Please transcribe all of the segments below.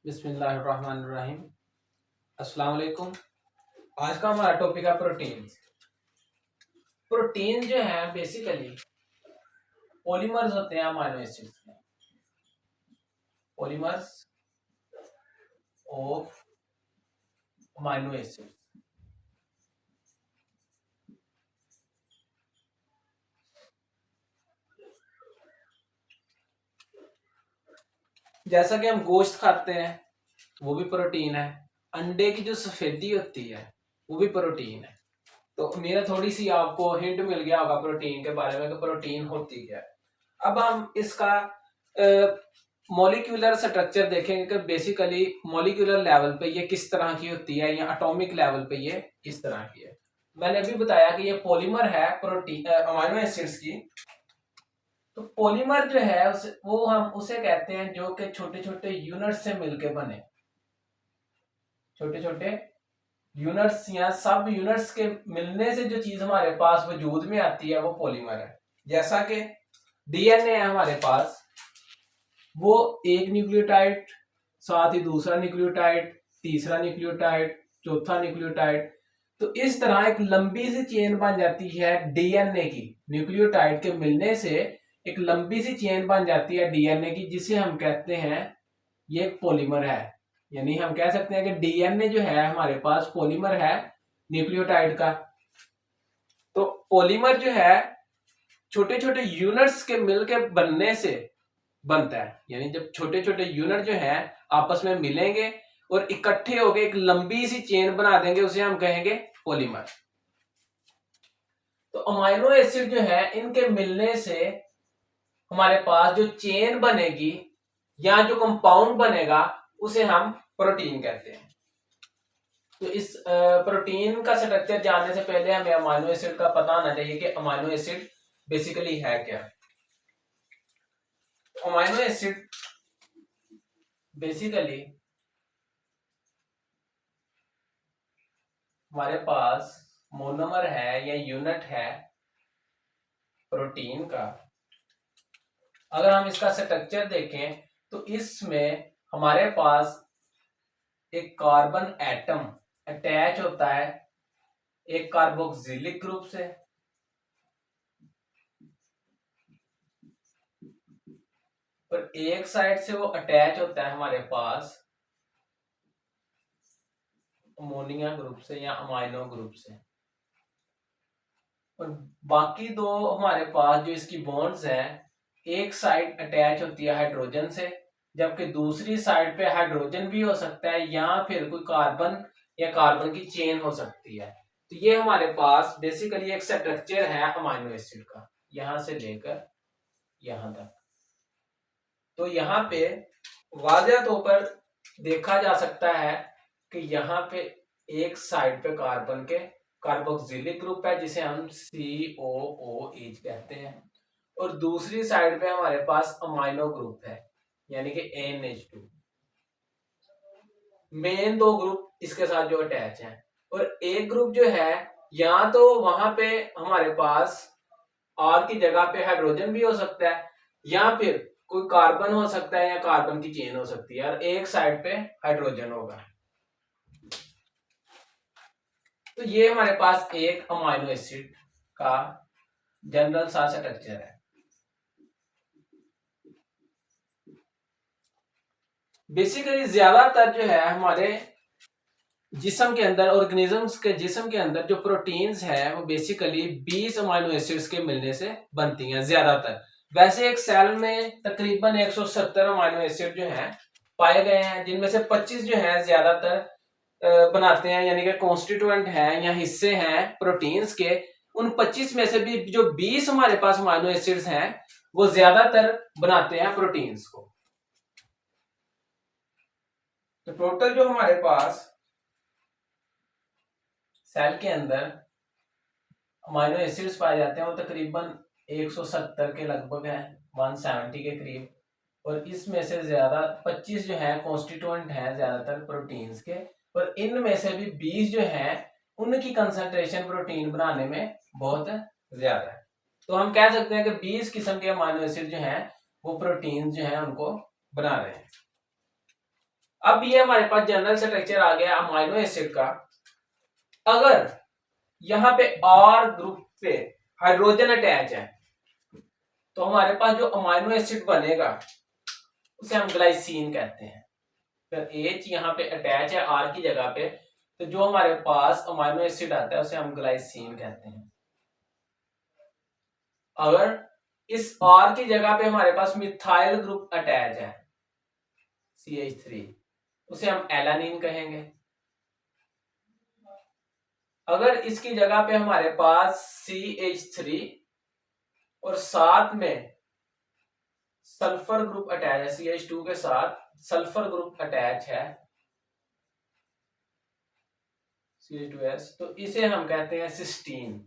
बिस्मिल्लाहिर्रहमानिर्रहीम। अस्सलाम वालेकुम। आज का हमारा टॉपिक है प्रोटीन। प्रोटीन जो है बेसिकली पॉलीमर्स होते हैं अमीनो एसिड्स के, पॉलीमर्स ऑफ अमीनो एसिड। जैसा कि हम गोश्त खाते हैं वो भी प्रोटीन है, अंडे की जो सफेदी होती है वो भी प्रोटीन है। तो मेरा थोड़ी सी आपको हिंट मिल गया होगा प्रोटीन के बारे में कि प्रोटीन होती क्या है। अब हम इसका मॉलिक्यूलर स्ट्रक्चर देखेंगे कि बेसिकली मॉलिक्यूलर लेवल पे ये किस तरह की होती है या एटॉमिक लेवल पे ये किस तरह की है। मैंने अभी बताया कि ये पॉलीमर है प्रोटीन अमीनो एसिड्स की। तो पॉलीमर जो है वो हम उसे कहते हैं जो कि छोटे छोटे यूनिट से मिलके बने, छोटे छोटे यूनिट्स या सब यूनिट्स के मिलने से जो चीज हमारे पास वजूद में आती है वो पॉलीमर है। जैसा कि डीएनए है हमारे पास, वो एक न्यूक्लियोटाइड, साथ ही दूसरा न्यूक्लियोटाइड, तीसरा न्यूक्लियोटाइड, चौथा न्यूक्लियोटाइड। तो इस तरह एक लंबी सी चेन बन जाती है डीएनए की। न्यूक्लियोटाइड के मिलने से एक लंबी सी चेन बन जाती है डीएनए की, जिसे हम कहते हैं ये एक पॉलीमर है। यानी हम कह सकते हैं कि डीएनए जो है हमारे पास पॉलीमर है न्यूक्लियोटाइड का। तो पॉलीमर जो है छोटे छोटे यूनिट्स के मिलकर बनने से बनता है। यानी जब छोटे छोटे यूनिट जो है आपस में मिलेंगे और इकट्ठे होकर एक लंबी सी चेन बना देंगे, उसे हम कहेंगे पॉलीमर। तो अमीनो एसिड जो है इनके मिलने से हमारे पास जो चेन बनेगी या जो कंपाउंड बनेगा उसे हम प्रोटीन कहते हैं। तो इस प्रोटीन का स्ट्रक्चर जानने से पहले हमें अमीनो एसिड का पता होना चाहिए कि अमीनो एसिड बेसिकली है क्या। अमीनो एसिड बेसिकली हमारे पास मोनोमर है या यूनिट है प्रोटीन का। अगर हम इसका स्ट्रक्चर देखें तो इसमें हमारे पास एक कार्बन एटम अटैच होता है एक कार्बोक्सिलिक ग्रुप से, और एक साइड से वो अटैच होता है हमारे पास अमोनिया ग्रुप से या अमाइनो ग्रुप से। और बाकी दो हमारे पास जो इसकी बॉन्ड्स हैं, एक साइड अटैच होती है हाइड्रोजन से, जबकि दूसरी साइड पे हाइड्रोजन भी हो सकता है या फिर कोई कार्बन या कार्बन की चेन हो सकती है। तो ये हमारे पास बेसिकली एक स्ट्रक्चर है अमीनो एसिड का, यहां से लेकर यहां तक। तो यहाँ पे वाज़ेह तौर पर देखा जा सकता है कि यहाँ पे एक साइड पे कार्बन के कार्बोक्सिलिक ग्रुप है जिसे हम COOH कहते हैं, और दूसरी साइड पे हमारे पास अमाइनो ग्रुप है यानी कि NH2। मेन दो ग्रुप इसके साथ जो अटैच हैं, और एक ग्रुप जो है या तो वहां पे हमारे पास R की जगह पे हाइड्रोजन भी हो सकता है या फिर कोई कार्बन हो सकता है या कार्बन की चेन हो सकती है, और एक साइड पे हाइड्रोजन होगा। तो ये हमारे पास एक अमीनो एसिड का जनरल सा स्ट्रक्चर है। बेसिकली ज्यादातर जो है हमारे जिस्म के अंदर, ऑर्गेनिजम्स के जिस्म के अंदर जो प्रोटीन्स है वो बेसिकली 20 अमीनो एसिड्स के मिलने से बनती हैं ज्यादातर। वैसे एक सेल में तकरीबन 170 अमीनो एसिड जो हैं पाए गए हैं, जिनमें से 25 जो है ज्यादातर बनाते हैं यानी कि कॉन्स्टिट्यूएंट हैं या हिस्से हैं प्रोटीन्स के। उन 25 में से भी जो 20 हमारे पास अमीनो एसिड्स हैं वो ज्यादातर बनाते हैं प्रोटीन्स को। तो टोटल जो हमारे पास सेल के अंदर अमीनो एसिड्स पाए जाते हैं वो तकरीबन 170 के लगभग है, 170 के करीब। और इसमें से ज्यादा 25 जो है कॉन्स्टिट्यूएंट हैं ज्यादातर प्रोटीन्स के, और इनमें से भी 20 जो है उनकी कंसंट्रेशन प्रोटीन बनाने में बहुत ज्यादा है। तो हम कह सकते हैं कि 20 किस्म के अमीनो एसिड जो हैं वो प्रोटीन जो है उनको बना रहे हैं। अब ये हमारे पास जनरल स्ट्रक्चर आ गया अमाइनो एसिड का। अगर यहाँ पे आर ग्रुप पे हाइड्रोजन अटैच है तो हमारे पास जो अमाइनो एसिड बनेगा उसे हम ग्लाइसीन कहते हैं। फिर एच यहाँ पे अटैच है आर की जगह पे, तो जो हमारे पास अमाइनो एसिड आता है उसे हम ग्लाइसीन कहते हैं। अगर इस आर की जगह पे हमारे पास मिथाइल ग्रुप अटैच है CH3, उसे हम एलानिन कहेंगे। अगर इसकी जगह पे हमारे पास CH3 और साथ में सल्फर ग्रुप अटैच है, CH2 के साथ सल्फर ग्रुप अटैच है CH2S, तो इसे हम कहते हैं सिस्टीन।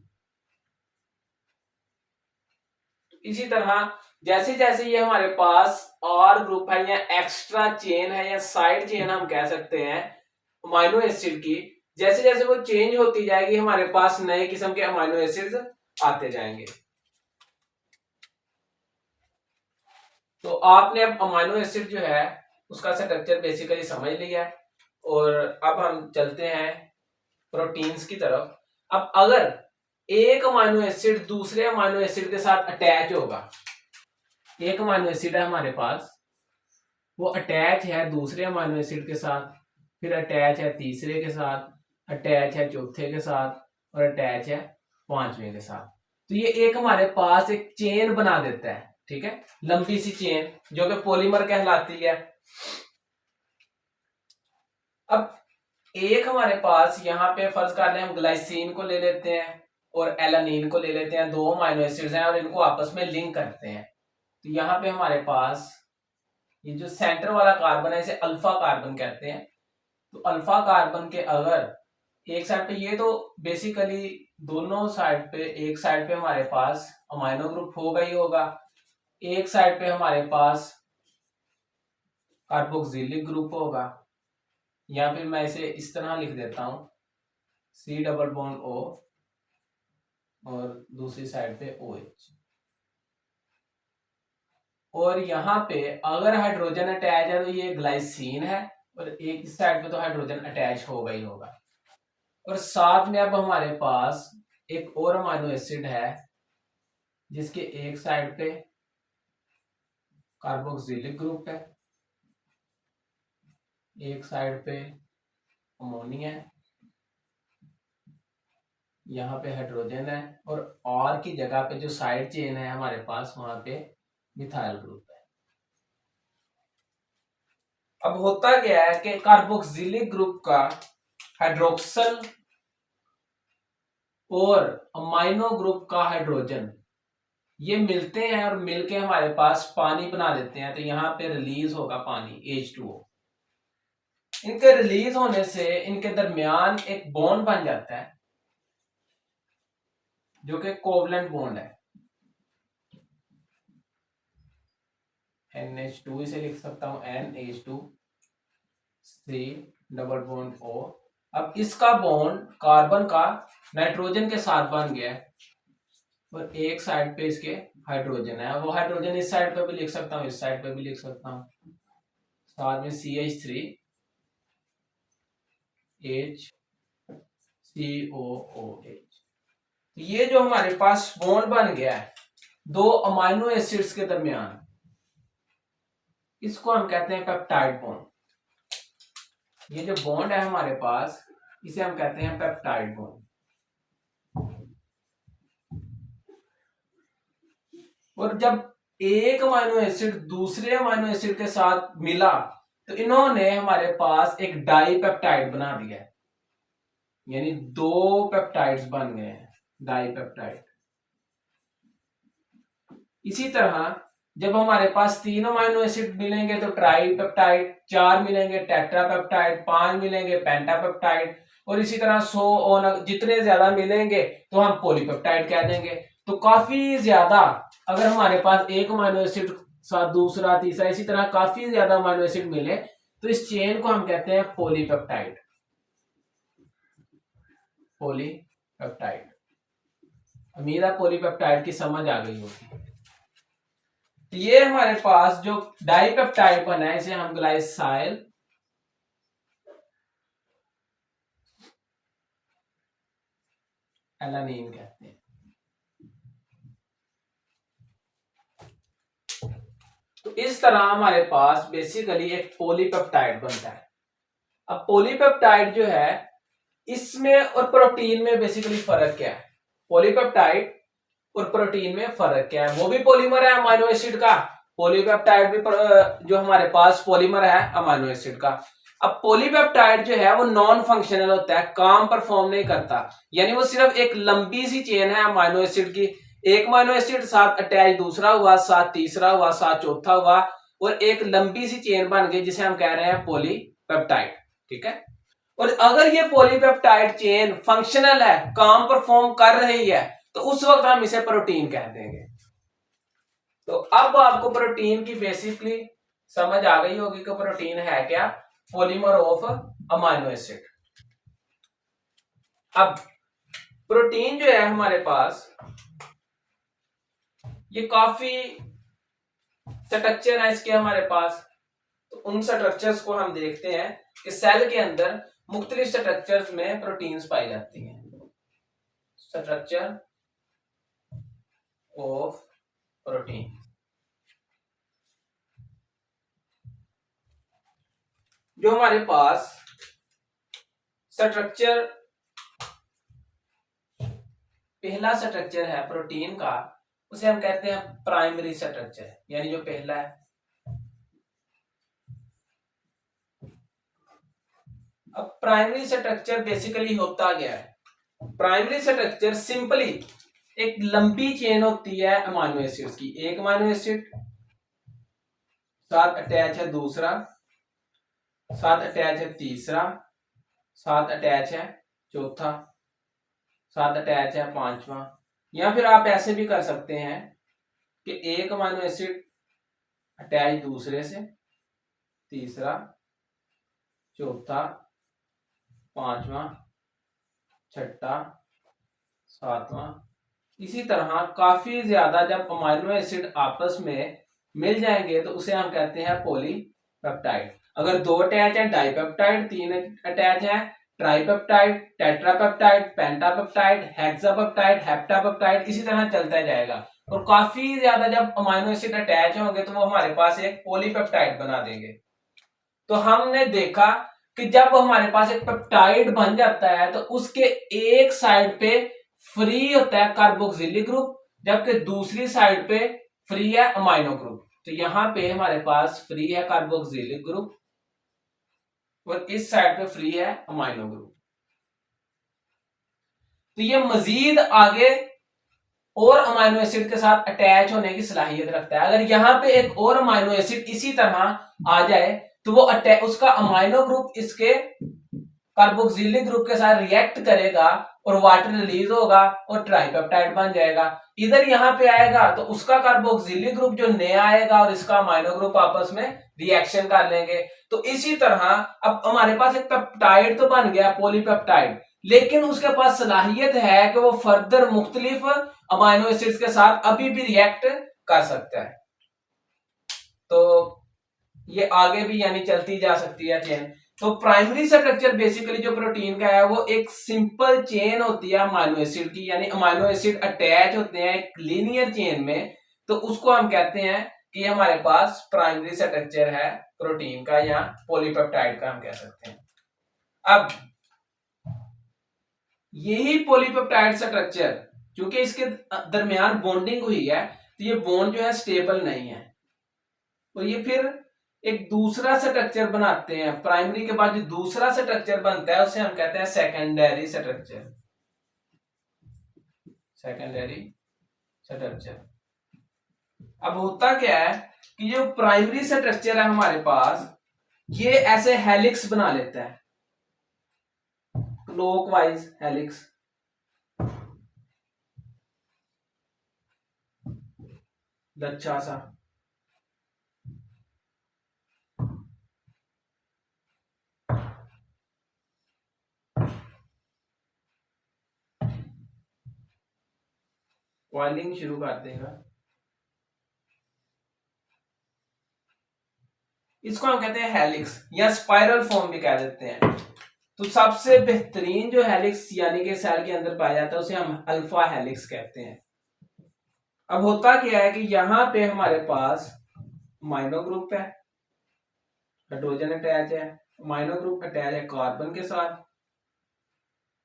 इसी तरह जैसे जैसे ये हमारे पास और ग्रुप है या एक्स्ट्रा चेन है या साइड चेन हम कह सकते हैं अमाइनो एसिड की, जैसे जैसे वो चेंज होती जाएगी हमारे पास नए किस्म के अमाइनो एसिड्स आते जाएंगे। तो आपने अब अमाइनो एसिड जो है उसका स्ट्रक्चर बेसिकली समझ लिया है, और अब हम चलते हैं प्रोटीन्स की तरफ। अब अगर एक अमाइनो एसिड दूसरे अमाइनो एसिड के साथ अटैच होगा, एक अमाइनो एसिड है हमारे पास, वो अटैच है दूसरे अमाइनो एसिड के साथ, फिर अटैच है तीसरे के साथ, अटैच है चौथे के साथ, और अटैच है पांचवें के साथ, तो ये एक हमारे पास एक चेन बना देता है। ठीक है, लंबी सी चेन जो कि पॉलीमर कहलाती है। अब एक हमारे पास यहाँ पे फर्ज कर लें हम ग्लाइसीन को ले लेते हैं और एलानीन को ले लेते हैं, दो अमाइनो एसिड्स हैं और इनको आपस में लिंक करते हैं। तो यहाँ पे हमारे पास ये जो सेंटर वाला कार्बन है इसे अल्फा कार्बन कहते हैं। तो अल्फा कार्बन के अगर एक साइड पे, ये तो बेसिकली दोनों साइड पे, एक साइड पे हमारे पास अमाइनो ग्रुप होगा ही होगा, एक साइड पे हमारे पास कार्बोक्सिलिक ग्रुप होगा, या फिर मैं इसे इस तरह लिख देता हूं C+O और दूसरी साइड पे OH। और यहाँ पे अगर हाइड्रोजन अटैच है तो ये ग्लाइसीन है, और एक इस साइड पे तो हाइड्रोजन अटैच होगा ही होगा। और साथ में अब हमारे पास एक और अमाइनो एसिड है जिसके एक साइड पे कार्बोक्सिलिक ग्रुप है, एक साइड पे अमोनिया है, यहाँ पे हाइड्रोजन है, और R की जगह पे जो साइड चेन है हमारे पास वहां पे मिथाइल ग्रुप है। अब होता क्या है कि कार्बोक्सिलिक ग्रुप का हाइड्रोक्सल और अमाइनो ग्रुप का हाइड्रोजन ये मिलते हैं और मिलके हमारे पास पानी बना देते हैं। तो यहाँ पे रिलीज होगा पानी H2O। इनके रिलीज होने से इनके दरमियान एक बॉन्ड बन जाता है जो कि कोवलेंट बॉन्ड है, NH2 इसे लिख सकता हूं NH2 C+O। अब इसका बॉन्ड कार्बन का नाइट्रोजन के साथ बन गया है, और एक साइड पे इसके हाइड्रोजन है। वो हाइड्रोजन इस साइड पे भी लिख सकता हूँ, इस साइड पे भी लिख सकता हूँ, साथ में CH3 HCOOH। ये जो हमारे पास बॉन्ड बन गया है दो अमाइनो एसिड्स के दरमियान, इसको हम कहते हैं पेप्टाइड बॉन्ड। ये जो बॉन्ड है हमारे पास इसे हम कहते हैं पेप्टाइड बॉन्ड। और जब एक अमाइनो एसिड दूसरे अमाइनो एसिड के साथ मिला तो इन्होंने हमारे पास एक डाई पेप्टाइड बना दिया है, यानी दो पेप्टाइड्स बन गए हैं, डाई पेप्टाइड। इसी तरह जब हमारे पास तीन अमाइनो एसिड मिलेंगे तो ट्राई पेप्टाइड, चार मिलेंगे टेट्रा पेप्टाइड, पांच मिलेंगे पेंटा पेप्टाइड, और इसी तरह 100 और जितने ज्यादा मिलेंगे तो हम पॉलीपेप्टाइड कह देंगे। तो काफी ज्यादा अगर हमारे पास एक अमाइनो एसिड साथ दूसरा तीसरा इसी तरह काफी ज्यादा अमाइनो एसिड मिले तो इस चेन को हम कहते हैं पॉलीपेप्टाइड, पॉलीपेप्टाइड। उम्मीद है पॉलीपेप्टाइड की समझ आ गई होगी। ये हमारे पास जो डाइपेप्टाइड बना है इसे हम ग्लाइसाइल एलानीन कहते हैं। तो इस तरह हमारे पास बेसिकली एक पॉलीपेप्टाइड बनता है। अब पॉलीपेप्टाइड जो है इसमें और प्रोटीन में बेसिकली फर्क क्या है? पॉलीपेप्टाइड और प्रोटीन में फर्क क्या है? वो भी पॉलीमर है अमीनो एसिड का, पॉलीपेप्टाइड भी जो हमारे पास पॉलीमर है अमीनो एसिड का। अब पॉलीपेप्टाइड जो है वो नॉन फंक्शनल होता है, काम परफॉर्म नहीं करता, यानी वो सिर्फ एक लंबी सी चेन है अमीनो एसिड की। एक अमीनो एसिड साथ अटैच दूसरा हुआ, साथ तीसरा हुआ, साथ चौथा हुआ, और एक लंबी सी चेन बन गई जिसे हम कह रहे हैं पॉलीपेप्टाइड। ठीक है। और अगर ये पॉलीपेप्टाइड चेन फंक्शनल है, काम परफॉर्म कर रही है, तो उस वक्त हम इसे प्रोटीन कह देंगे। तो अब आपको प्रोटीन की बेसिकली समझ आ गई होगी कि प्रोटीन है क्या? Polymer of amino acid. अब प्रोटीन जो है हमारे पास ये काफी स्ट्रक्चर है इसके हमारे पास। तो उन स्ट्रक्चर्स को हम देखते हैं कि सेल के अंदर मुख्तलिफ स्ट्रक्चर्स में प्रोटीन्स पाई जाती हैं। Structure of protein. जो हमारे पास स्ट्रक्चर, पहला स्ट्रक्चर है प्रोटीन का, उसे हम कहते हैं प्राइमरी स्ट्रक्चर, यानी जो पहला है। अब प्राइमरी स्ट्रक्चर बेसिकली होता क्या है? प्राइमरी स्ट्रक्चर सिंपली एक लंबी चेन होती है अमीनो एसिड्स की। एक अमीनो एसिड साथ अटैच है दूसरा, साथ अटैच है तीसरा, साथ अटैच है चौथा, साथ अटैच है पांचवा। या फिर आप ऐसे भी कर सकते हैं कि एक अमीनो एसिड अटैच दूसरे से, तीसरा, चौथा, पांचवा, छठा, सातवां। इसी तरह काफी ज्यादा जब अमीनो एसिड आपस में मिल जाएंगे तो उसे हम कहते हैं पॉलीपेप्टाइड। अगर दो अटैच है डाइपेप्टाइड, तीन अटैच है ट्राइपेप्टाइड, टेट्रापेप्टाइड, पेंटापेप्टाइड, हेक्सापेप्टाइड, हेप्टापेप्टाइड, इसी तरह चलता जाएगा। और काफी ज्यादा जब अमीनो एसिड अटैच होंगे तो वो हमारे पास एक पॉलीपेप्टाइड बना देंगे। तो हमने देखा कि जब हमारे पास एक पेप्टाइड बन जाता है तो उसके एक साइड पे फ्री होता है कार्बोक्सिलिक ग्रुप, जबकि दूसरी साइड पे फ्री है अमाइनो ग्रुप। तो यहां पे हमारे पास फ्री है कार्बोक्सिलिक ग्रुप और इस साइड पे फ्री है अमाइनो ग्रुप। तो ये मजीद आगे और अमाइनो एसिड के साथ अटैच होने की सलाहियत रखता है। अगर यहां पे एक और अमाइनो एसिड इसी तरह आ जाए तो वो उसका अमाइनो ग्रुप इसके कार्बोक्सिलिक ग्रुप के साथ रिएक्ट करेगा और वाटर रिलीज होगा और ट्राइपेप्टाइड बन जाएगा। इधर यहां पे आएगा तो उसका कार्बोक्सिलिक ग्रुप जो नया आएगा और इसका अमाइनो ग्रुप आपस में रिएक्शन कर लेंगे। तो इसी तरह अब हमारे पास एक पेप्टाइड तो बन गया पॉलीपेप्टाइड, लेकिन उसके पास सलाहियत है कि वो फर्दर मुख्तलिफ अमाइनो एसिड्स के साथ अभी भी रिएक्ट कर सकता है। तो ये आगे भी यानी चलती जा सकती है चेन। तो प्राइमरी स्ट्रक्चर बेसिकली जो प्रोटीन का है वो एक सिंपल चेन होती है अमाइनो एसिड की, यानी अमाइनो एसिड अटैच होते हैं एक लीनियर चेन में। तो उसको हम कहते हैं कि हमारे पास प्राइमरी स्ट्रक्चर है प्रोटीन का या पॉलीपेप्टाइड का हम कह सकते हैं। अब यही पॉलीपेप्टाइड स्ट्रक्चर क्योंकि इसके दरमियान बॉन्डिंग हुई है तो ये बॉन्ड जो है स्टेबल नहीं है, तो ये फिर एक दूसरा स्ट्रक्चर बनाते हैं। प्राइमरी के बाद जो दूसरा स्ट्रक्चर बनता है उसे हम कहते हैं सेकेंडरी स्ट्रक्चर। Secondary structure. अब होता क्या है कि जो प्राइमरी स्ट्रक्चर है हमारे पास ये ऐसे हेलिक्स बना लेता है, क्लॉकवाइज हेलिक्स। अच्छा सा कॉइलिंग शुरू कर देगा। इसको हम कहते हैं हेलिक्स या स्पाइरल फॉर्म भी कह देते हैं। तो सबसे बेहतरीन जो हेलिक्स यानी कि सेल के अंदर पाया जाता है उसे हम अल्फा हेलिक्स कहते हैं। अब होता क्या है कि यहां पे हमारे पास माइनो ग्रुप है, हाइड्रोजन अटैच है, माइनो ग्रुप अटैच है कार्बन के साथ,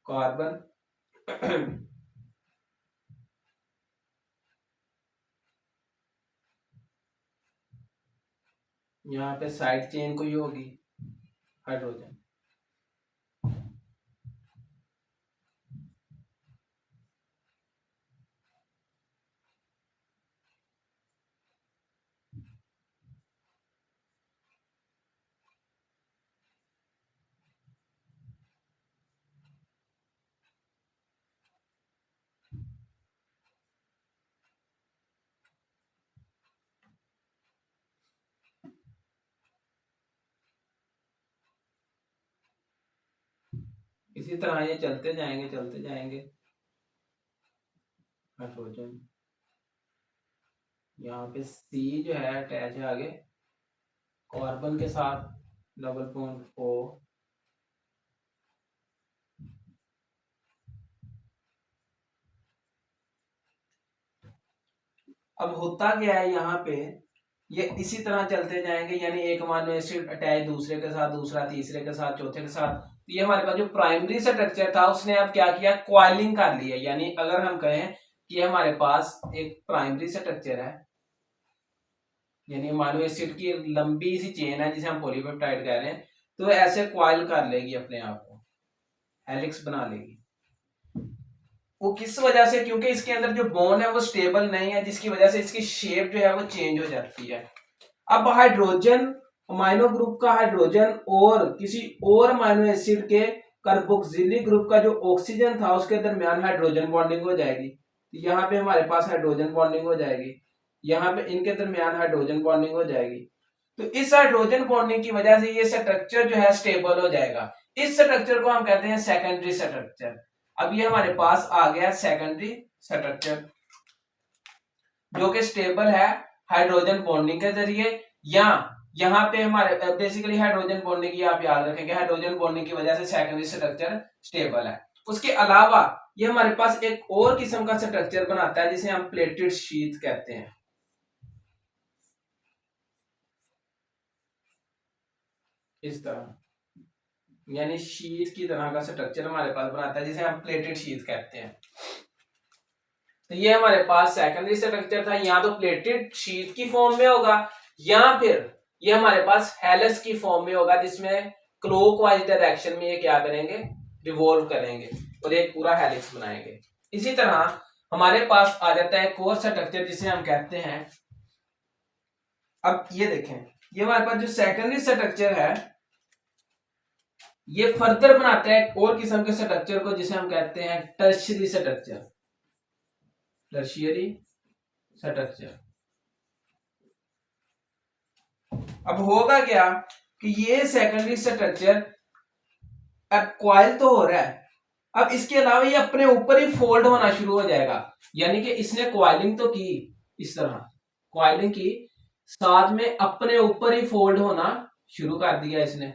कार्बन यहाँ पे साइड चेन कोई होगी हाइड्रोजन, इसी तरह ये चलते जाएंगे हाइड्रोजन, यहाँ पे सी जो है अटैच है आगे कार्बन के साथ, डबल बॉन्ड ओ, अब होता क्या है यहाँ पे ये इसी तरह चलते जाएंगे, यानी एक अमीनो एसिड अटैच दूसरे के साथ, दूसरा तीसरे के साथ, चौथे के साथ। तो ये हमारे पास जो प्राइमरी स्ट्रक्चर था उसने अब क्या किया, क्वाइलिंग कर लिया। यानी अगर हम कहें कि हमारे पास एक प्राइमरी स्ट्रक्चर है, यानी अमीनो एसिड की लंबी सी चेन है जिसे हम पॉलीपेप्टाइड कह रहे हैं, तो ऐसे क्वाइल कर लेगी अपने आप को, हेलिक्स बना लेगी। वो किस वजह से, क्योंकि इसके अंदर जो बॉन्ड है वो स्टेबल नहीं है, जिसकी वजह से इसकी शेप जो है वो चेंज हो जाती है। अब हाइड्रोजन अमाइनो ग्रुप का हाइड्रोजन और किसी और अमाइनो एसिड के कार्बोक्सिलिक ग्रुप का जो ऑक्सीजन था उसके दरमियान हाइड्रोजन बॉन्डिंग हो जाएगी। यहाँ पे हमारे पास हाइड्रोजन बॉन्डिंग हो जाएगी, यहाँ पे इनके दरमियान हाइड्रोजन बॉन्डिंग हो जाएगी। तो इस हाइड्रोजन बॉन्डिंग की वजह से ये स्ट्रक्चर जो है स्टेबल हो जाएगा। इस स्ट्रक्चर को हम कहते हैं सेकेंडरी स्ट्रक्चर। अब ये हमारे पास आ गया सेकेंडरी स्ट्रक्चर जो कि स्टेबल है हाइड्रोजन बॉन्डिंग के जरिए, या यहाँ पे हमारे बेसिकली हाइड्रोजन बॉन्डिंग की आप याद रखेंगे, हाइड्रोजन बॉन्डिंग की वजह से सेकेंडरी स्ट्रक्चर स्टेबल है। उसके अलावा ये हमारे पास एक और किस्म का स्ट्रक्चर बनाता है जिसे हम प्लेटेड शीट कहते हैं। इस तरह यानी शीट की तरह का स्ट्रक्चर हमारे पास बनाता है जिसे हम प्लेटेड शीट कहते हैं। तो ये हमारे पास सेकेंडरी स्ट्रक्चर था, या तो प्लेटेड शीट की फॉर्म में होगा या फिर ये हमारे पास हेलिक्स की फॉर्म में होगा, जिसमें क्लॉकवाइज डायरेक्शन में ये क्या करेंगे, रिवॉल्व करेंगे और एक पूरा हेलिक्स बनाएंगे। इसी तरह हमारे पास आ जाता है एक और स्ट्रक्चर जिसे हम कहते हैं, अब ये देखें, ये हमारे पास जो सेकेंडरी स्ट्रक्चर है ये फर्दर बनाता है एक और किस्म के स्ट्रक्चर को जिसे हम कहते हैं टर्शियरी स्ट्रक्चर, टर्शियरी स्ट्रक्चर। अब होगा क्या कि ये सेकेंडरी स्ट्रक्चर अब क्वाइल तो हो रहा है, अब इसके अलावा ये अपने ऊपर ही फोल्ड होना शुरू हो जाएगा। यानी कि इसने क्वाइलिंग तो की, इस तरह क्वाइलिंग की, साथ में अपने ऊपर ही फोल्ड होना शुरू कर दिया इसने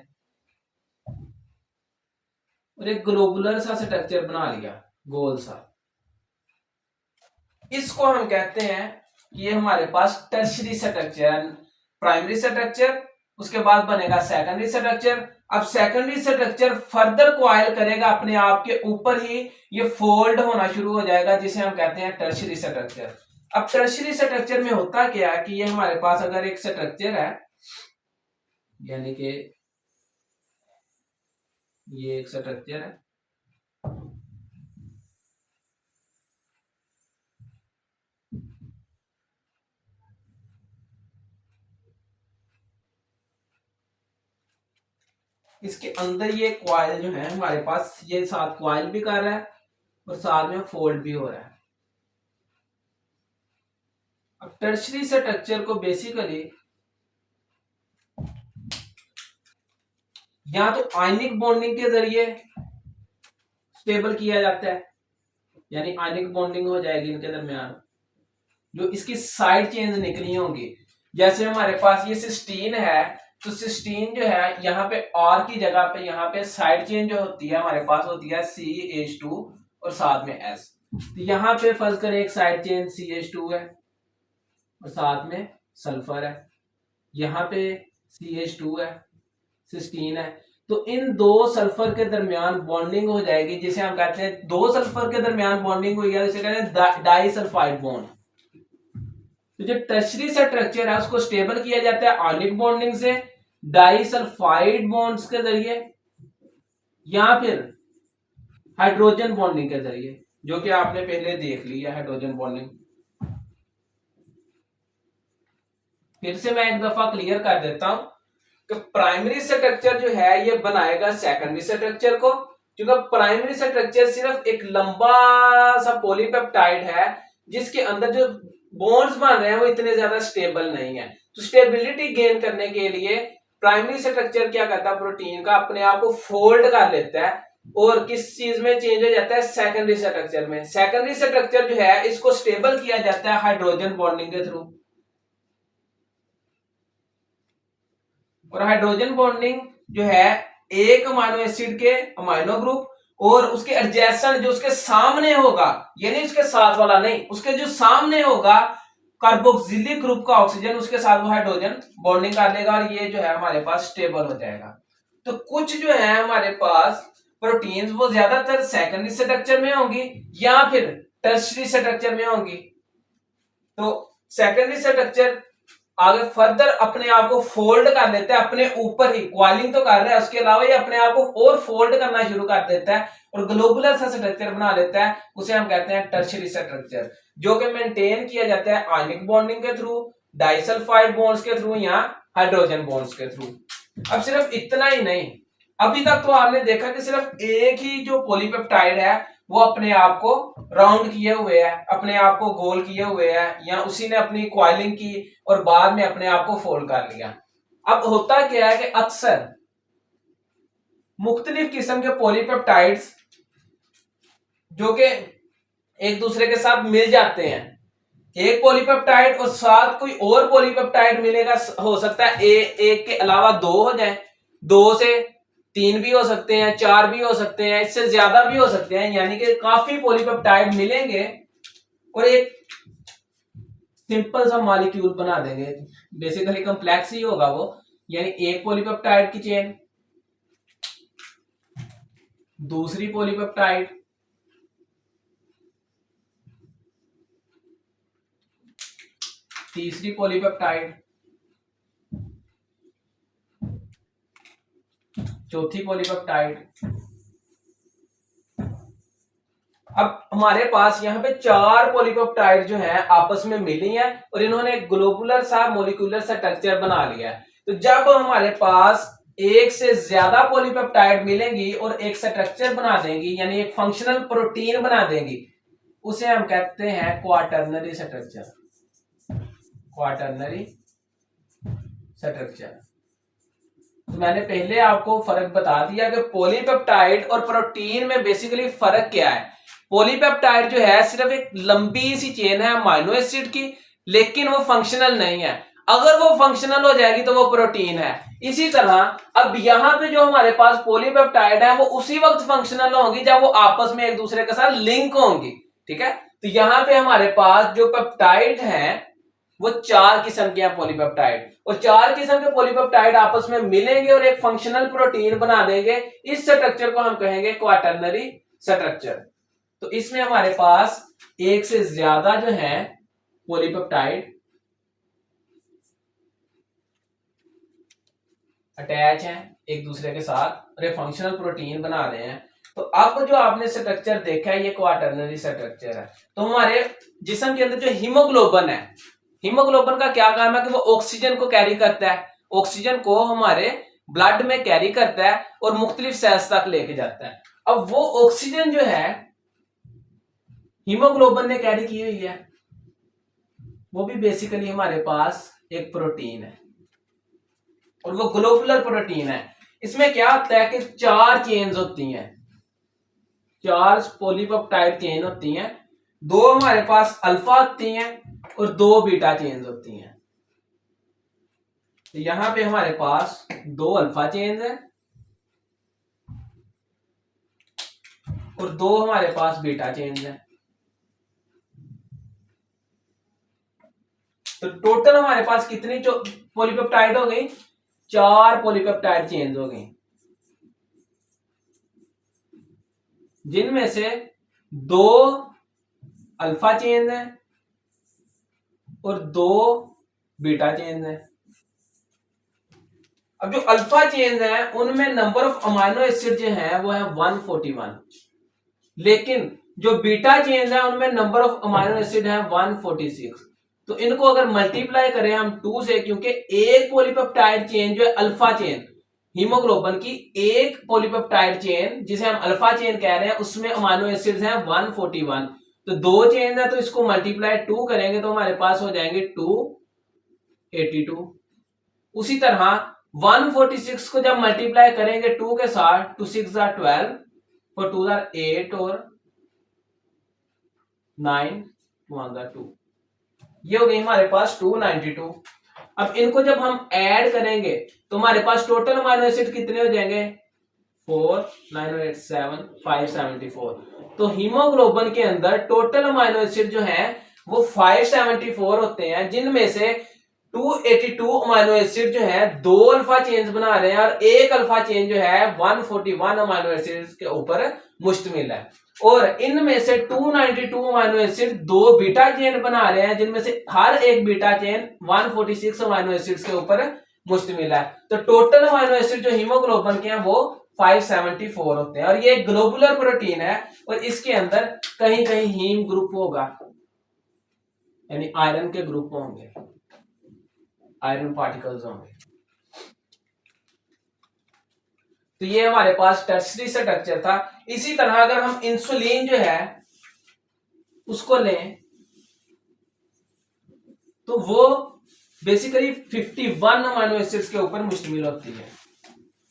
और एक ग्लोबुलर सा स्ट्रक्चर बना लिया, गोल सा। इसको हम कहते हैं कि ये हमारे पास टर्शियरी स्ट्रक्चर, प्राइमरी स्ट्रक्चर, उसके बाद बनेगा सेकेंडरी स्ट्रक्चर। अब सेकेंडरी स्ट्रक्चर फर्दर क्वाइल करेगा, अपने आप के ऊपर ही ये फोल्ड होना शुरू हो जाएगा, जिसे हम कहते हैं टर्शियरी स्ट्रक्चर। अब टर्शियरी स्ट्रक्चर में होता क्या है कि ये हमारे पास अगर एक स्ट्रक्चर है, यानी कि ये एक स्ट्रक्चर है, इसके अंदर ये क्वाइल जो है हमारे पास, ये साथ क्वाइल भी कर रहा है और साथ में फोल्ड भी हो रहा है। अब टर्शियरी स्ट्रक्चर को बेसिकली या तो आयनिक बॉन्डिंग के जरिए स्टेबल किया जाता है, यानी आयनिक बॉन्डिंग हो जाएगी इनके दरमियान, जो इसकी साइड चेन्स निकली होंगी। जैसे हमारे पास ये सिस्टीन है, तो सिस्टीन जो है यहाँ पे R की जगह पे यहाँ पे साइड चेन जो होती है हमारे पास होती है CH2 और साथ में S। तो यहाँ पे फर्ज करें एक साइड चेन CH2 है और साथ में सल्फर है, यहाँ पे CH2 है, सिस्टीन है। तो इन दो सल्फर के दरमियान बॉन्डिंग हो जाएगी, जिसे हम कहते हैं दो सल्फर के दरमियान बॉन्डिंग हुई है, जिसे कहते हैं डाई सल्फाइड बॉन्ड। तो जो टर्शरी स्ट्रक्चर है उसको स्टेबल किया जाता है आयनिक बॉन्डिंग से, डाई सल्फाइड बॉन्ड्स के जरिए, या फिर हाइड्रोजन बॉन्डिंग के जरिए, जो कि आपने पहले देख लिया हाइड्रोजन बॉन्डिंग। फिर से मैं एक दफा क्लियर कर देता हूं कि प्राइमरी स्ट्रक्चर जो है ये बनाएगा सेकेंडरी स्ट्रक्चर को, क्योंकि प्राइमरी स्ट्रक्चर सिर्फ एक लंबा सा पॉलीपेप्टाइड है जिसके अंदर जो बॉन्ड्स बन रहे हैं वो इतने ज्यादा स्टेबल नहीं है। तो स्टेबिलिटी गेन करने के लिए प्राइमरी स्ट्रक्चर क्या करता है, प्रोटीन का अपने आप को फोल्ड कर लेता है और किस चीज में चेंज हो जाता है, सेकेंडरी स्ट्रक्चर में। सेकेंडरी स्ट्रक्चर जो है इसको स्टेबल किया जाता है हाइड्रोजन बॉन्डिंग के थ्रू। और हाइड्रोजन बॉन्डिंग जो है एक अमाइनो एसिड के अमाइनो ग्रुप और उसके एडजेसेंट जो उसके सामने होगा, यानी उसके साथ वाला नहीं, उसके जो सामने होगा कार्बोक्सिलिक ग्रुप का ऑक्सीजन, उसके साथ वो हाइड्रोजन बॉन्डिंग कर लेगा और ये जो है हमारे पास स्टेबल हो जाएगा। तो कुछ जो है हमारे पास प्रोटीन्स वो ज्यादातर सेकेंडरी स्ट्रक्चर में होंगी या फिर टर्शरी स्ट्रक्चर में होंगी। तो सेकेंडरी स्ट्रक्चर आगे फर्दर अपने आप को फोल्ड कर लेता है, अपने ऊपर ही क्वालिंग तो कर रहा है, उसके अलावा ये अपने आप को और फोल्ड करना शुरू कर देता है और ग्लोबुलर सा स्ट्रक्चर बना लेता है, उसे हम कहते हैं टर्शियरी स्ट्रक्चर, जो कि मेंटेन किया जाता है आयनिक बॉन्डिंग के थ्रू, डाइसल्फाइड बॉन्ड्स के थ्रू या हाइड्रोजन बॉन्ड्स के थ्रू। अब सिर्फ इतना ही नहीं, अभी तक तो आपने देखा कि सिर्फ एक ही जो पॉलीपेप्टाइड है वो अपने आप को राउंड किए हुए है, अपने आप को गोल किए हुए है, या उसी ने अपनी क्वाइलिंग की और बाद में अपने आप को फोल्ड कर लिया। अब होता क्या है कि अक्सर मुख्तलिफ किस्म के पॉलीपेप्टाइड्स जो कि एक दूसरे के साथ मिल जाते हैं, एक पॉलीपेप्टाइड और साथ कोई और पॉलीपेप्टाइड मिलेगा, हो सकता है एक के अलावा दो हो जाए, दो से तीन भी हो सकते हैं, चार भी हो सकते हैं, इससे ज्यादा भी हो सकते हैं, यानी कि काफी पॉलीपेप्टाइड मिलेंगे और एक सिंपल सा मॉलिक्यूल बना देंगे। बेसिकली कॉम्प्लेक्स ही होगा वो, यानी एक पॉलीपेप्टाइड की चेन, दूसरी पॉलीपेप्टाइड, तीसरी पॉलीपेप्टाइड, चौथी पॉलीपेप्टाइड। अब हमारे पास यहाँ पे चार पॉलीपेप्टाइड जो है आपस में मिली हैं और इन्होंने ग्लोबुलर सा मोलिकुलर सा स्ट्रक्चर बना लिया है। तो जब हमारे पास एक से ज्यादा पॉलीपेप्टाइड मिलेंगी और एक स्ट्रक्चर बना देंगी, यानी एक फंक्शनल प्रोटीन बना देंगी, उसे हम कहते हैं क्वाटर्नरी स्ट्रक्चर। Quaternary structure. तो मैंने पहले आपको फर्क बता दिया कि पॉलीपेप्टाइड और प्रोटीन में बेसिकली फर्क क्या है। पॉलीपेप्टाइड जो है सिर्फ एक लंबी सी चेन है अमाइनो एसिड की, लेकिन वो फंक्शनल नहीं है। अगर वो फंक्शनल हो जाएगी तो वो प्रोटीन है। इसी तरह अब यहाँ पे जो हमारे पास पॉलीपेप्टाइड है वो उसी वक्त फंक्शनल होंगी जब वो आपस में एक दूसरे के साथ लिंक होंगी। ठीक है, तो यहाँ पे हमारे पास जो पेप्टाइड है वो चार किस्म के हैं पॉलीपेप्टाइड, और चार किस्म के पॉलीपेप्टाइड आपस में मिलेंगे और एक फंक्शनल प्रोटीन बना देंगे। इस स्ट्रक्चर को हम कहेंगे क्वाटर्नरी स्ट्रक्चर। तो इसमें हमारे पास एक से ज्यादा जो है पॉलीपेप्टाइड अटैच हैं एक दूसरे के साथ और एक फंक्शनल प्रोटीन बना रहे हैं। तो अब जो आपने स्ट्रक्चर देखा है ये क्वाटर्नरी स्ट्रक्चर है। तो हमारे जिस्म के अंदर जो हीमोग्लोबिन है, हीमोग्लोबिन का क्या काम है कि वो ऑक्सीजन को कैरी करता है, ऑक्सीजन को हमारे ब्लड में कैरी करता है और मुख्तलिफ सेल्स तक लेके जाता है। अब वो ऑक्सीजन जो है हीमोग्लोबिन ने कैरी की हुई है, वो भी बेसिकली हमारे पास एक प्रोटीन है और वो ग्लोबुलर प्रोटीन है। इसमें क्या होता है कि चार चेन्स होती हैं, चार पॉलीपेप्टाइड चेन होती हैं, दो हमारे पास अल्फा होती हैं और दो बीटा चेन्स होती हैं। तो यहां पे हमारे पास 2 अल्फा चेन्स है और 2 हमारे पास बीटा चेन्स है। तो टोटल हमारे पास कितनी पॉलीपेप्टाइड हो गई? 4 पॉलीपेप्टाइड चेन्स हो गई, जिनमें से 2 अल्फा चेन्स है और 2 बीटा चेन्स है। अब जो अल्फा चेन्स है उनमें नंबर ऑफ अमाइनो एसिड जो है वो है 141, लेकिन जो बीटा चेन्स है उनमें नंबर ऑफ अमाइनो एसिड है 146। तो इनको अगर मल्टीप्लाई करें हम 2 से, क्योंकि एक पॉलीपेप्टाइड चेन जो है अल्फा चेन हीमोग्लोबिन की, एक पॉलीपेप्टाइड चेन जिसे हम अल्फा चेन कह रहे हैं उसमें अमाइनो एसिड्स हैं 141। तो 2 चेन है तो इसको मल्टीप्लाई 2 करेंगे तो हमारे पास हो जाएंगे 282। उसी तरह 146 को जब मल्टीप्लाई करेंगे 2 के साथ, 2 6 12 और 2 8 और 9 2, ये हो गई हमारे पास 292। अब इनको जब हम ऐड करेंगे तो हमारे पास टोटल अमाइनो एसिड कितने हो जाएंगे? 4 9 8 7 574। तो हीमोग्लोबिन के अंदर टोटल अमाइनो एसिड जो है वो 574 होते हैं, जिनमें से 282 अमाइनो एसिड जो है 2 अल्फा चेन्स बना रहे हैं और एक अल्फा चेन जो है 141 अमाइनो एसिड के ऊपर मुश्तमिल है। और इनमें से 292 अमाइनो एसिड 2 बीटा चेन बना रहे हैं, जिनमें से हर एक बीटा चेन 146 अमाइनो एसिड्स के ऊपर मुश्तमिल है। तो टोटल अमाइनो एसिड जो हीमोग्लोबिन के हैं वो 574 होते हैं। और ये एक ग्लोबुलर प्रोटीन है और इसके अंदर कहीं कहीं हीम ग्रुप होगा, यानी आयरन के ग्रुप होंगे, आयरन पार्टिकल्स होंगे। तो ये हमारे पास टर्सरी स्ट्रक्चर था। इसी तरह अगर हम इंसुलिन जो है उसको लें तो वो बेसिकली 51 अमाइनो एसिड्स के ऊपर मुश्तमिल होती है।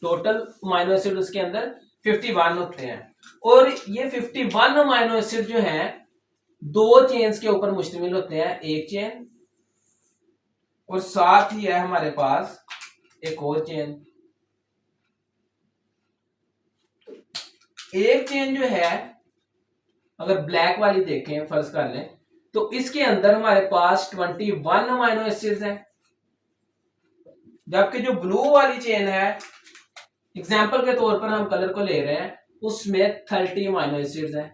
टोटल अमाइनो एसिड उसके अंदर 51 होते हैं और ये 51 अमाइनो एसिड जो है 2 चेन्स के ऊपर मुश्तमिल होते हैं, एक चेन और साथ ही है हमारे पास एक और चेन। एक चेन जो है अगर ब्लैक वाली देखें, फर्ज कर लें, तो इसके अंदर हमारे पास 21 अमाइनो एसिड्स हैं, जबकि जो ब्लू वाली चेन है, एग्जाम्पल के तौर पर हम कलर को ले रहे हैं, उसमें 30 अमाइनो एसिड्स हैं।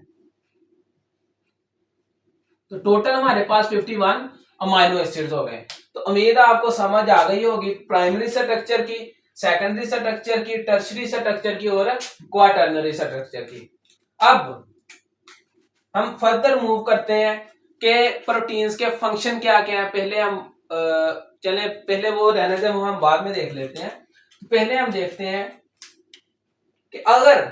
तो टोटल हमारे पास 51 अमाइनो एसिड्स हो गए। तो उम्मीद आपको समझ आ गई होगी प्राइमरी स्ट्रक्चर की, सेकेंडरी स्ट्रक्चर की, टर्शरी स्ट्रक्चर की और क्वाटर्नरी स्ट्रक्चर की। अब हम फर्दर मूव करते हैं कि प्रोटीन्स के फंक्शन क्या क्या है। पहले हम चले, पहले वो रहने से हम बाद में देख लेते हैं। पहले हम देखते हैं कि अगर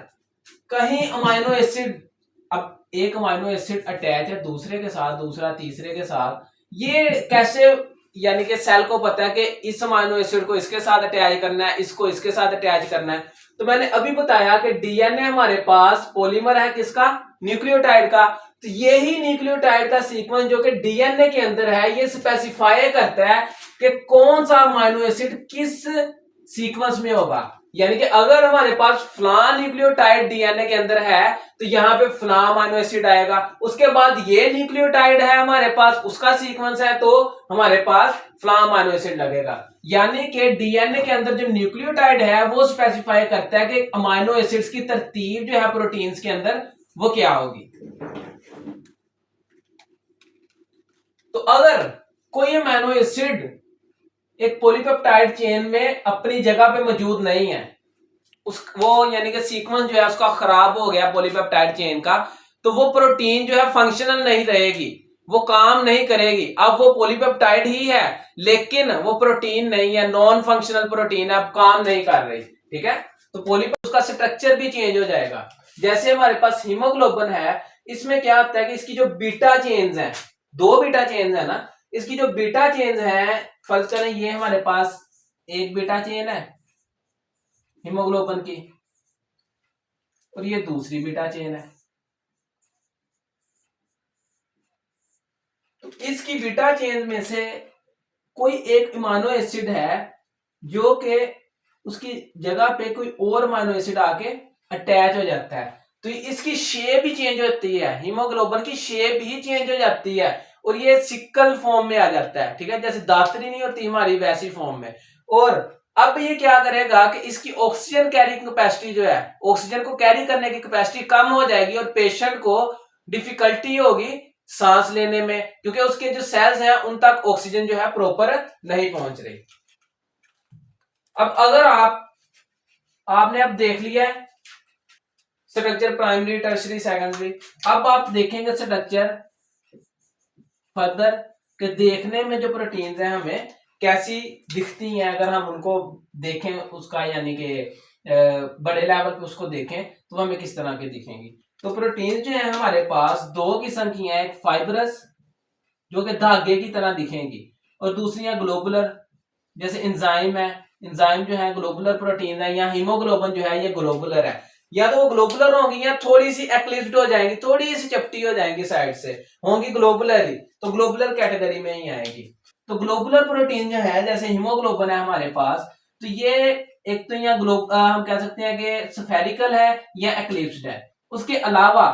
कहीं अमाइनो एसिड, अब एक अमाइनो एसिड अटैच है दूसरे के साथ, दूसरा तीसरे के साथ, ये कैसे, यानी कि सेल को पता है कि इस अमाइनो एसिड को इसके साथ अटैच करना है, इसको इसके साथ अटैच करना है। तो मैंने अभी बताया कि डीएनए हमारे पास पॉलीमर है किसका? न्यूक्लियोटाइड का। तो यही न्यूक्लियोटाइड का सीक्वेंस जो कि डीएनए के अंदर है, ये स्पेसिफाई करता है कि कौन सा अमाइनो एसिड किस सीक्वेंस में होगा। यानी कि अगर हमारे पास फलां न्यूक्लियोटाइड डीएनए के अंदर है तो यहाँ पे फलां अमाइनो एसिड आएगा, उसके बाद ये न्यूक्लियोटाइड है हमारे पास, उसका सीक्वेंस है तो हमारे पास फलां अमाइनो एसिड लगेगा। यानी कि डीएनए के अंदर जो न्यूक्लियोटाइड है वो स्पेसिफाई करता है कि अमाइनो एसिड्स की तरतीब जो है प्रोटीन्स के अंदर वो क्या होगी। तो अगर कोई अमाइनो एसिड एक पॉलीपेप्टाइड चेन में अपनी जगह पे मौजूद नहीं है, वो यानी कि सीक्वेंस जो है उसका खराब हो गया पॉलीपेप्टाइड चेन का, तो वो प्रोटीन जो है फंक्शनल नहीं रहेगी, वो काम नहीं करेगी। अब वो पॉलीपेप्टाइड ही है लेकिन वो प्रोटीन नहीं है, नॉन फंक्शनल प्रोटीन है, अब काम नहीं कर रही। ठीक है, तो पॉलीपेप्टाइड का स्ट्रक्चर भी चेंज हो जाएगा। जैसे हमारे पास हीमोग्लोबिन है, इसमें क्या होता है कि इसकी जो बीटा चेन्स हैं, 2 बीटा चेन्स है ना, इसकी जो बीटा चेन्स है, फर्ज करें ये हमारे पास एक बीटा चेन है हीमोग्लोबिन की और ये दूसरी बीटा चेन है। तो इसकी बीटा चेन में से कोई एक अमाइनो एसिड है जो कि उसकी जगह पे कोई और अमीनो एसिड आके अटैच हो जाता है, तो इसकी शेप ही चेंज होती है, हीमोग्लोबिन की शेप ही चेंज हो जाती है और ये सिकल फॉर्म में आ जाता है, ठीक है, जैसे दातरी नहीं होती हमारी वैसी फॉर्म में। और अब ये क्या करेगा कि इसकी ऑक्सीजन कैरिंग कैपेसिटी जो है, ऑक्सीजन को कैरी करने की कैपेसिटी कम हो जाएगी और पेशेंट को डिफिकल्टी होगी सांस लेने में, क्योंकि उसके जो सेल्स हैं उन तक ऑक्सीजन जो है प्रॉपर नहीं पहुंच रही। अब अगर आपने अब देख लिया है स्ट्रक्चर प्राइमरी, टर्शरी, सेकेंडरी, अब आप देखेंगे स्ट्रक्चर फर्दर के देखने में जो प्रोटीन्स हैं हमें कैसी दिखती हैं, अगर हम उनको देखें उसका यानी कि बड़े लेवल पे उसको देखें तो हमें किस तरह के दिखेंगी। तो प्रोटीन जो है हमारे पास दो किस्म की हैं, एक फाइब्रस जो कि धागे की तरह दिखेंगी और दूसरी है ग्लोबुलर, जैसे एंजाइम है, एंजाइम जो है ग्लोबुलर प्रोटीन है, या हीमोग्लोबिन जो है ये ग्लोबुलर है, या तो वो ग्लोबुलर होंगी या थोड़ी सी एक्लिप्स्ड हो जाएंगी, थोड़ी सी चपटी हो जाएंगी साइड से, होंगी ग्लोबुलर ही, तो ग्लोबुलर कैटेगरी में ही आएगी। तो ग्लोबुलर प्रोटीन जो है जैसे हीमोग्लोबिन है हमारे पास, तो ये एक तो यहाँ हम कह सकते हैं कि स्फेरिकल है या एक्लिप्स्ड है, उसके अलावा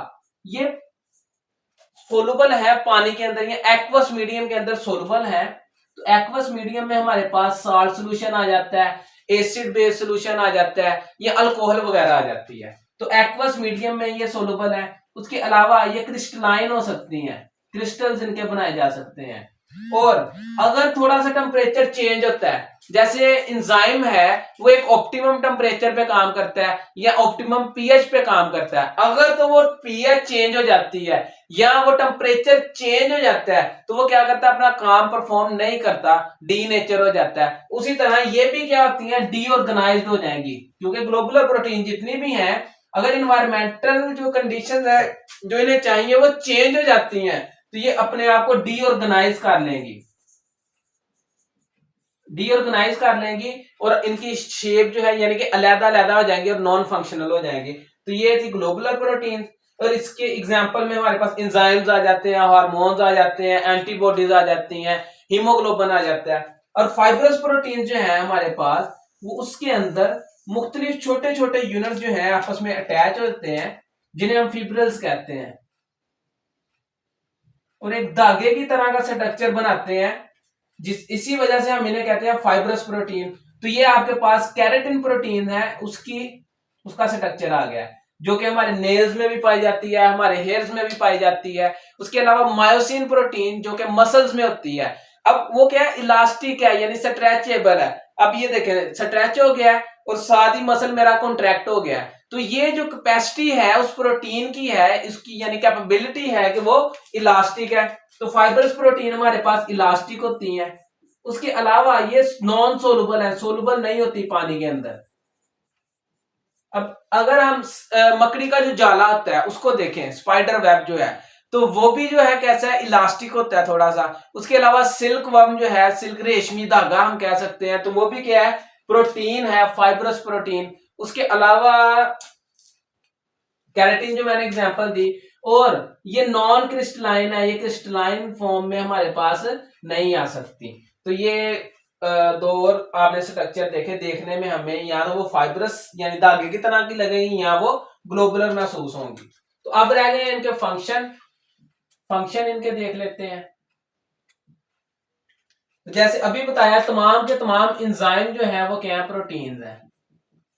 ये सोलुबल है पानी के अंदर, या एक्वस मीडियम के अंदर सोलुबल है। तो एक्वस मीडियम में हमारे पास साल्ट सोल्यूशन आ जाता है, एसिड बेस सोल्यूशन आ जाता है, या अल्कोहल वगैरह आ जाती है, तो एक्वस मीडियम में ये सोलुबल है। उसके अलावा ये क्रिस्टलाइन हो सकती हैं, क्रिस्टल्स इनके बनाए जा सकते हैं। और अगर थोड़ा सा टेम्परेचर चेंज होता है, जैसे एंजाइम है वो एक ऑप्टिमम टेम्परेचर पे काम करता है या ऑप्टिमम पीएच पे काम करता है, अगर तो वो पीएच चेंज हो जाती है या वो टेम्परेचर चेंज हो जाता है तो वो क्या करता है, अपना काम परफॉर्म नहीं करता, डी नेचर हो जाता है। उसी तरह ये भी क्या होती है, डीऑर्गेनाइज्ड हो जाएंगी, क्योंकि ग्लोबुलर प्रोटीन जितनी भी हैं अगर इन्वायरमेंटल जो कंडीशंस है जो इन्हें चाहिए वो चेंज हो जाती हैं तो ये अपने आप को डीऑर्गेनाइज कर लेंगी, डीऑर्गेनाइज कर लेंगी और इनकी शेप जो है यानी कि अलग-अलग हो जाएंगी और नॉन फंक्शनल हो जाएंगी। तो ये थी ग्लोबुलर प्रोटीन। और इसके एग्जांपल में हमारे पास एंजाइम्स आ जाते हैं, हार्मोन्स आ जाते हैं, एंटीबॉडीज आ जाती हैं, हीमोग्लोबिन आ जाता है। और फाइब्रस प्रोटीन जो है हमारे पास वो उसके अंदर मुख्तलिफ छोटे छोटे यूनिट जो है आपस में अटैच होते हैं जिन्हें हम फिब्रिल्स कहते हैं और एक धागे की तरह का स्ट्रक्चर बनाते हैं, इसी वजह से हम इन्हें कहते हैं फाइब्रस प्रोटीन। तो ये आपके पास कैरेटिन प्रोटीन है, उसका स्ट्रक्चर आ गया जो कि हमारे नेल्स में भी पाई जाती है, हमारे हेयर्स में भी पाई जाती है। उसके अलावा मायोसिन प्रोटीन जो कि मसल्स में होती है। अब वो क्या है, इलास्टिक है यानी स्ट्रेचेबल है। अब ये देखें स्ट्रेच हो गया है और साथ ही मसल मेरा कॉन्ट्रैक्ट हो गया है, तो ये जो कैपेसिटी है उस प्रोटीन की है, इसकी यानी कैपेबिलिटी है कि वो इलास्टिक है। तो फाइब्रस प्रोटीन हमारे पास इलास्टिक होती हैं। उसके अलावा ये नॉन सोलुबल है, सोलुबल नहीं होती पानी के अंदर। अब अगर हम मकड़ी का जो जाला होता है उसको देखें, स्पाइडर वेब जो है, तो वो भी जो है कैसा है, इलास्टिक होता है थोड़ा सा। उसके अलावा सिल्क वर्म जो है, सिल्क रेशमी धागा हम कह सकते हैं, तो वो भी क्या है, प्रोटीन है, फाइब्रस प्रोटीन। उसके अलावा कैरेटिन जो मैंने एग्जांपल दी, और ये नॉन क्रिस्टलाइन है, ये क्रिस्टलाइन फॉर्म में हमारे पास नहीं आ सकती। तो ये दो और आपने स्ट्रक्चर देखे, देखने में हमें या तो वो फाइब्रस यानी धागे की तरह की लगेंगी या वो ग्लोबुलर महसूस होंगी। तो अब रह गए इनके फंक्शन इनके देख लेते हैं। जैसे अभी बताया तमाम के तमाम एंजाइम जो है वो क्या है, प्रोटीन्स हैं।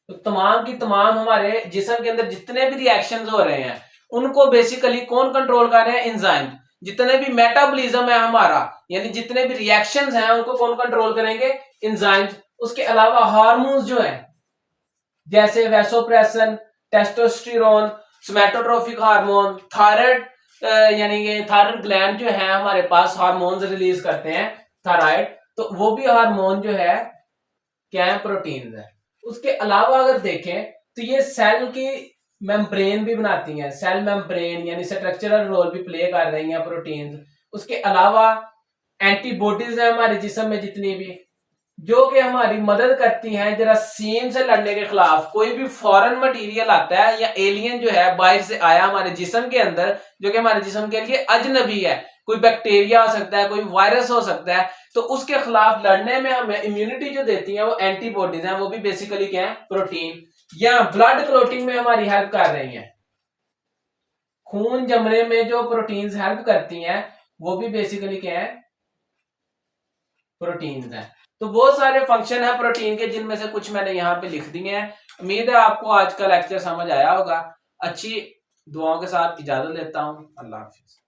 तो तमाम की तमाम हमारे जिस्म के अंदर जितने भी रिएक्शंस हो रहे हैं उनको बेसिकली कौन कंट्रोल कर रहे हैं, एंजाइम। जितने भी मेटाबॉलिज्म है हमारा यानी जितने भी रिएक्शंस हैं उनको कौन कंट्रोल करेंगे, एंजाइम्स। उसके अलावा हार्मोन्स जो है जैसे वैसोप्रेसन, टेस्टोस्टेरोन, सोमैटोट्रोफिक हार्मोन, थायराइड यानी कि थायराइड ग्लैंड जो है हमारे पास हार्मोन्स रिलीज करते हैं, थायराइड, तो वो भी हार्मोन जो है क्या है, प्रोटीन है। उसके अलावा अगर देखें तो ये सेल की मेम्ब्रेन भी बनाती हैं, सेल मेम्ब्रेन यानी स्ट्रक्चरल रोल भी प्ले कर रही हैं प्रोटीन। उसके अलावा एंटीबॉडीज है हमारे जिस्म में जितनी भी, जो कि हमारी मदद करती हैं जरासीम से लड़ने के खिलाफ। कोई भी फॉरेन मटेरियल आता है या एलियन जो है बाहर से आया हमारे जिस्म के अंदर जो कि हमारे जिस्म के लिए अजनबी है, कोई बैक्टीरिया हो सकता है, कोई वायरस हो सकता है, तो उसके खिलाफ लड़ने में हमें इम्यूनिटी जो देती है वो एंटीबॉडीज हैं, वो भी बेसिकली क्या है, प्रोटीन, या ब्लड क्लॉटिंग में हमारी हेल्प कर रही हैं। खून जमने में जो प्रोटीन्स हेल्प करती हैं वो भी बेसिकली क्या है, प्रोटीन्स हैं। तो बहुत सारे फंक्शन है प्रोटीन के, जिनमें से कुछ मैंने यहाँ पे लिख दिए हैं। उम्मीद है आपको आज का लेक्चर समझ आया होगा। अच्छी दुआओं के साथ इजाजत लेता हूँ। अल्लाह हाफिज।